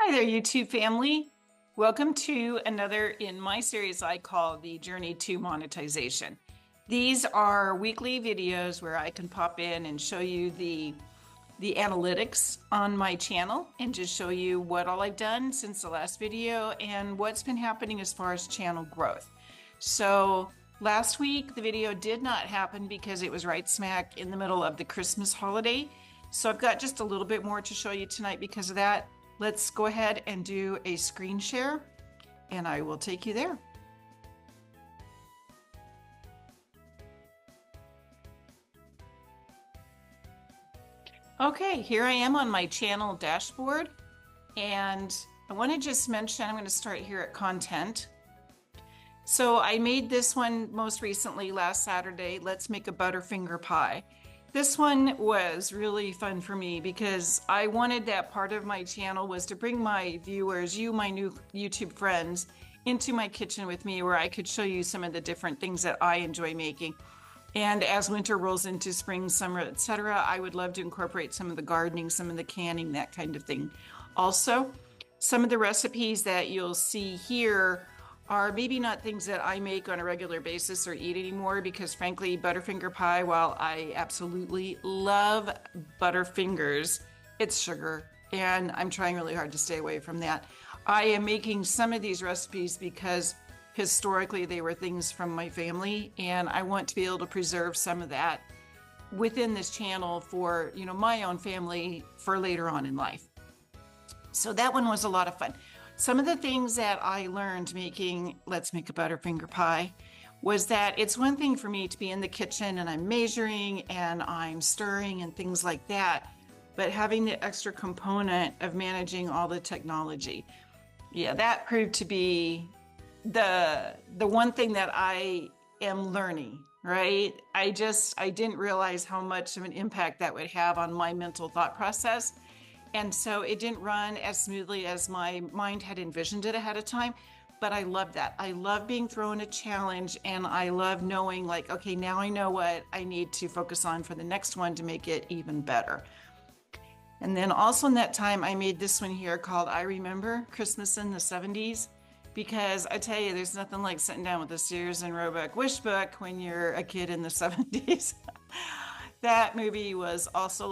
Hi there, YouTube family. Welcome to another in my series I call the Journey to Monetization. These are weekly videos where I can pop in and show you the analytics on my channel and just show you what all I've done since the last video and what's been happening as far as channel growth. So last week the video did not happen because it was right smack in the middle of the Christmas holiday. So I've got just a little bit more to show you tonight because of that. Let's go ahead and do a screen share and I will take you there. Okay, here I am on my channel dashboard, and I want to just mention, I'm going to start here at content. So I made this one most recently last Saturday. Let's make a Butterfinger pie. This one was really fun for me because I wanted that part of my channel was to bring my viewers, my new YouTube friends, into my kitchen with me where I could show you some of the different things that I enjoy making. And as winter rolls into spring, summer, etc., I would love to incorporate some of the gardening, some of the canning, that kind of thing. Also, some of the recipes that you'll see here are maybe not things that I make on a regular basis or eat anymore because frankly, Butterfinger pie, while I absolutely love Butterfingers, it's sugar and I'm trying really hard to stay away from that. I am making some of these recipes because historically they were things from my family and I want to be able to preserve some of that within this channel for, my own family for later on in life. So that one was a lot of fun. Some of the things that I learned making Let's Make a Butterfinger Pie was that it's one thing for me to be in the kitchen and I'm measuring and I'm stirring and things like that, but having the extra component of managing all the technology, yeah, that proved to be the one thing that I am learning, right? I didn't realize how much of an impact that would have on my mental thought process. And so it didn't run as smoothly as my mind had envisioned it ahead of time, but I love that. I love being thrown a challenge and I love knowing like, okay, now I know what I need to focus on for the next one to make it even better. And then also in that time, I made this one here called I Remember Christmas in the 70s, because I tell you, there's nothing like sitting down with a Sears and Roebuck wish book when you're a kid in the 70s. That movie was also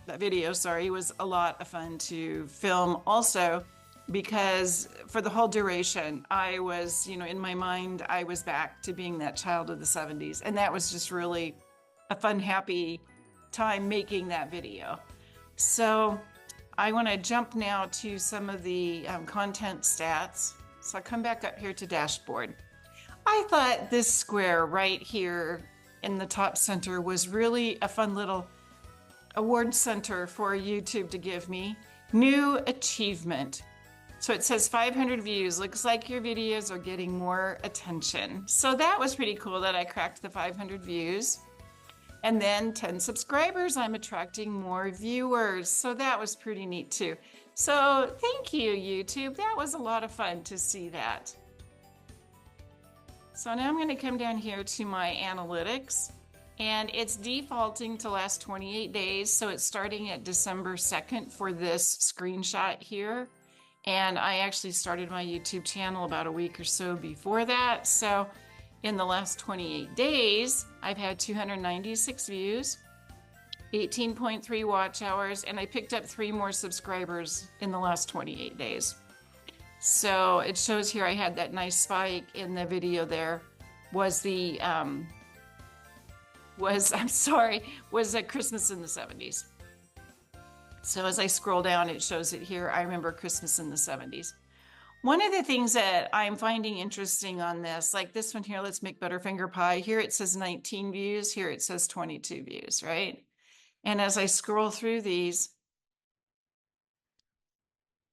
that video was a lot of fun to film also because for the whole duration, I was, in my mind, I was back to being that child of the 70s. And that was just really a fun, happy time making that video. So I want to jump now to some of the content stats. So I'll come back up here to dashboard. I thought this square right here in the top center was really a fun little award center for YouTube to give me. New achievement. So it says 500 views. Looks like your videos are getting more attention. So that was pretty cool that I cracked the 500 views. And then 10 subscribers, I'm attracting more viewers. So that was pretty neat too. So thank you, YouTube. That was a lot of fun to see that. So now I'm going to come down here to my analytics and it's defaulting to last 28 days. So it's starting at December 2nd for this screenshot here. And I actually started my YouTube channel about a week or so before that. So in the last 28 days, I've had 296 views, 18.3 watch hours, and I picked up 3 more subscribers in the last 28 days. So it shows here I had that nice spike in the video there was a Christmas in the 70s. So as I scroll down, it shows it here. I remember Christmas in the 70s. One of the things that I'm finding interesting on this, like this one here, Let's Make Butterfinger Pie. Here it says 19 views. Here it says 22 views, right? And as I scroll through these,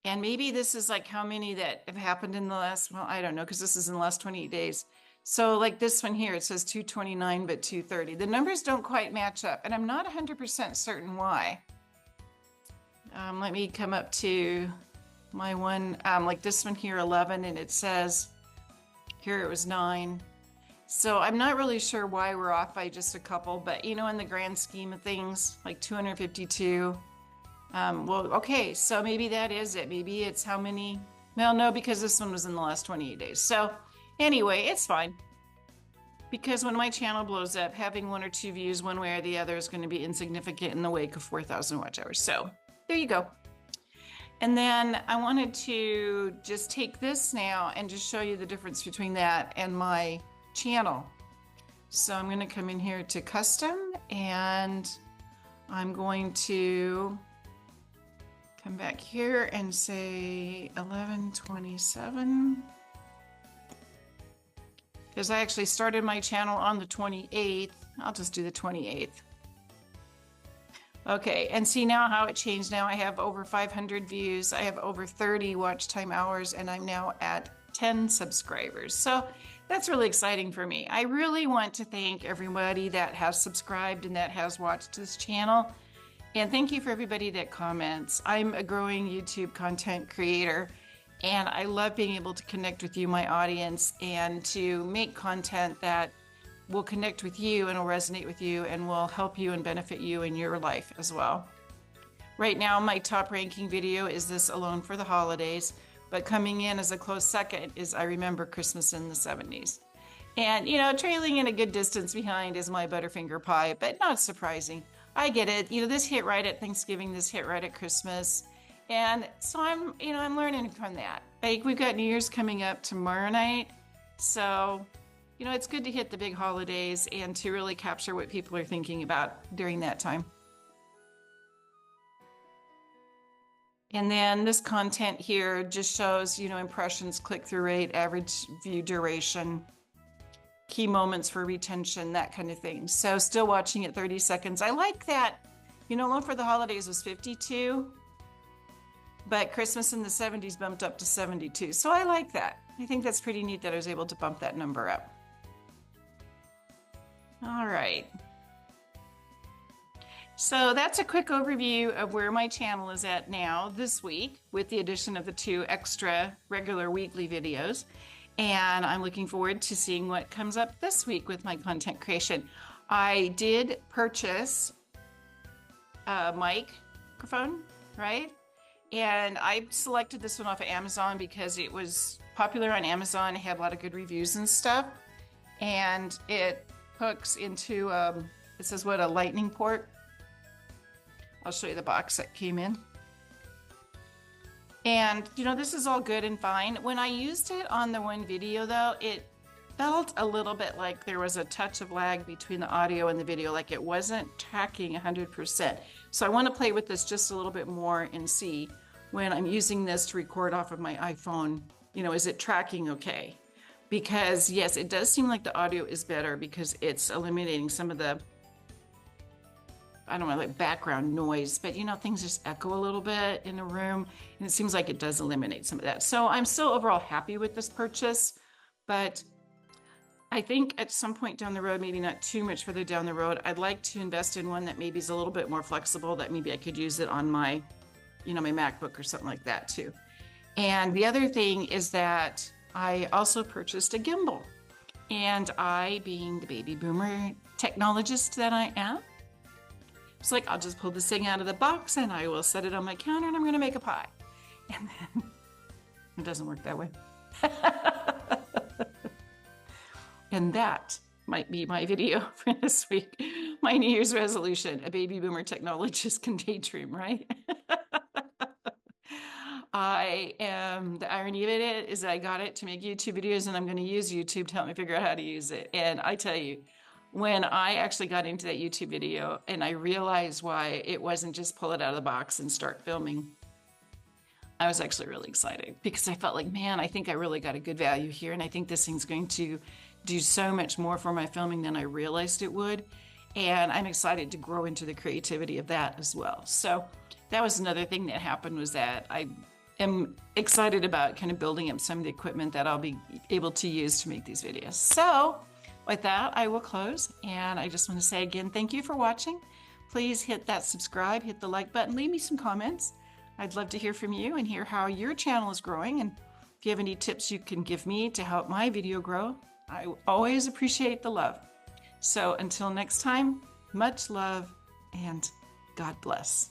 and maybe this is like how many that have happened in the last, well, I don't know, because this is in the last 28 days. So like this one here, it says 229, but 230. The numbers don't quite match up, and I'm not 100% certain why. Let me come up to my one, like this one here, 11, and it says here it was 9. So I'm not really sure why we're off by just a couple, but in the grand scheme of things, like 252, Well, okay, so maybe that is it. Maybe it's how many, well, no, because this one was in the last 28 days. So anyway, it's fine. Because when my channel blows up, having 1 or 2 views one way or the other is going to be insignificant in the wake of 4,000 watch hours. So there you go. And then I wanted to just take this now and just show you the difference between that and my channel. So I'm going to come in here to custom, and I'm going to come back here and say 11/27. Because I actually started my channel on the 28th. I'll just do the 28th. Okay, and see now how it changed. Now I have over 500 views. I have over 30 watch time hours, and I'm now at 10 subscribers. So that's really exciting for me. I really want to thank everybody that has subscribed and that has watched this channel. And thank you for everybody that comments. I'm a growing YouTube content creator, and I love being able to connect with you, my audience, and to make content that will connect with you and will resonate with you and will help you and benefit you in your life as well. Right now, my top ranking video is this Alone for the Holidays, but coming in as a close second is I Remember Christmas in the 70s. And, you know, trailing in a good distance behind is my Butterfinger Pie, but not surprising. I get it. You know, this hit right at Thanksgiving, this hit right at Christmas. And so I'm learning from that. Like, we've got New Year's coming up tomorrow night. So, you know, it's good to hit the big holidays and to really capture what people are thinking about during that time. And then this content here just shows, you know, impressions, click-through rate, average view duration, key moments for retention, that kind of thing. So still watching at 30 seconds. I like that. You know, Alone for the Holidays was 52, but Christmas in the 70s bumped up to 72. So I like that. I think that's pretty neat that I was able to bump that number up. All right. So that's a quick overview of where my channel is at now this week, with the addition of the 2 extra regular weekly videos. And I'm looking forward to seeing what comes up this week with my content creation. I did purchase a microphone, right? And I selected this one off of Amazon because it was popular on Amazon. It had a lot of good reviews and stuff. And it hooks into, it says what, a lightning port. I'll show you the box that came in. And, you know, this is all good and fine. When I used it on the one video, though, it felt a little bit like there was a touch of lag between the audio and the video, like it wasn't tracking 100%. So I want to play with this just a little bit more and see when I'm using this to record off of my iPhone, you know, is it tracking okay? Because yes, it does seem like the audio is better because it's eliminating some of the, I don't know, like background noise, but you know, things just echo a little bit in a room, and it seems like it does eliminate some of that. So I'm still overall happy with this purchase, but I think at some point down the road, maybe not too much further down the road, I'd like to invest in one that maybe is a little bit more flexible, that maybe I could use it on my, you know, my MacBook or something like that too. And the other thing is that I also purchased a gimbal, and I, being the baby boomer technologist that I am, it's like, I'll just pull this thing out of the box and I will set it on my counter and I'm going to make a pie. And then it doesn't work that way. And that might be my video for this week. My New Year's resolution, a baby boomer technologist can daydream, right? The irony of it is I got it to make YouTube videos, and I'm going to use YouTube to help me figure out how to use it. And I tell you, when I actually got into that YouTube video and I realized why it wasn't just pull it out of the box and start filming, I was actually really excited because I felt like, man, I think I really got a good value here. And I think this thing's going to do so much more for my filming than I realized it would. And I'm excited to grow into the creativity of that as well. So that was another thing that happened, was that I am excited about kind of building up some of the equipment that I'll be able to use to make these videos. So with that, I will close. And I just want to say again, thank you for watching. Please hit that subscribe, hit the like button, leave me some comments. I'd love to hear from you and hear how your channel is growing. And if you have any tips you can give me to help my video grow, I always appreciate the love. So until next time, much love and God bless.